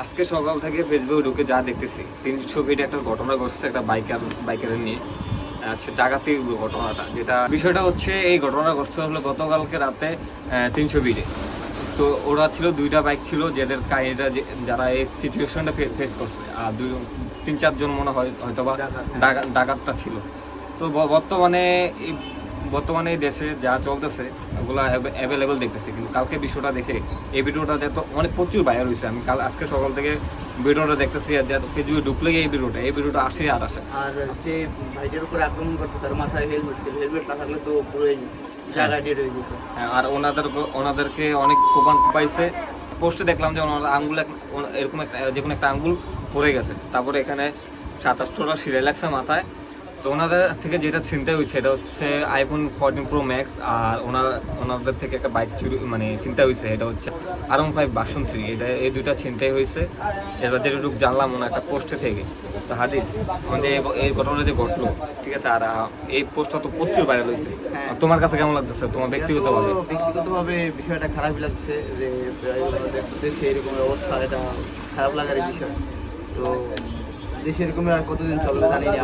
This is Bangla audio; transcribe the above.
আজকে সকাল থেকে ফেসবুকে ঢুকে যা দেখতেছি 300 ফিট একটা ঘটনা ঘটছে একটা বাইকার নিয়ে। আচ্ছা, ডাকাতির ঘটনাটা, যেটা বিষয়টা হচ্ছে এই ঘটনা ঘটছে হলো গতকালকে রাতে 300 ফিটে। তো ওরা ছিল দুইটা বাইক ছিল, যাদের কাহিনীটা যারা এই সিচুয়েশনটা ফেস করছে, আর 3-4 জন মনে হয় হয়তো বা ডাকাতটা ছিল। তো বর্তমানে এই দেশে যা চলতেছে ওগুলো অ্যাভেলেবেল দেখতেছি, কিন্তু কালকে বিষয়টা দেখে এই ভিডিওটা তো অনেক প্রচুর ভাইরাল হয়েছে। আমি আজকে সকাল থেকে ভিডিওটা দেখতেছি, আর ফেসবুকে ঢুকলেই এই ভিডিওটা আসে আর আসে। আর যে ভাইটার উপরে আক্রমণ করছে তার মাথায় হেলমেট ছিল, হেলমেট না থাকলে তো পুরোই জায়গা ডেড হয়ে যেত। আর ওনাদেরকে অনেক পাইছে। পোস্টে দেখলাম যে ওনার আঙ্গুল এরকম একটা যে কোনো একটা আঙ্গুল পড়ে গেছে। তারপরে এখানে 27টা সিরিয়াল লাগছে মাথায়। তো ওনাদের থেকে যেটা ছিনতাই হয়েছে এটা হচ্ছে iPhone 14 Pro Max। আর ওনাদের থেকে একটা বাইক চুরি ছিনতাই হয়েছে, এটা হচ্ছে R15 ভার্সন 3। এই দুইটা ছিনতাই হয়েছে, এটা যেটুকু জানলাম ওনার একটা পোস্টে থেকে। তো হাদিস আমাদের এই ঘটনা যে ঘটলো, ঠিক আছে। আর এই পোস্টটা তো প্রচুর ভাইরাল হয়েছে। তোমার কাছে কেমন লাগতেছে তোমার ব্যক্তিগতভাবে বিষয়টা খারাপ লাগছে যে দেশে এরকম অবস্থা, এটা খারাপ লাগার বিষয়। তো দেশে এরকম আর কতদিন চলবে জানি না।